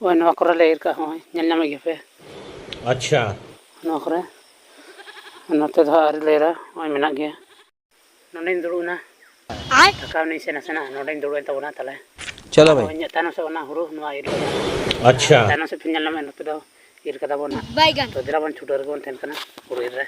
ओए नवा करे ले ir का होय ñel ñame ge पे अच्छा नवा करे नते धा आर लेरा ओय मेना गया नोंडेन दुड़ुना थकाव नहीं से नसेना नोंडेन दुड़ुन तबना तले चलो भाई ओय तानो से ओना हुरु नवा ir अच्छा तानो से फिर ñel ñame नते दो ir कदा बोना तो दिरा बन छुटर गोन थेन कना हुरु ir रे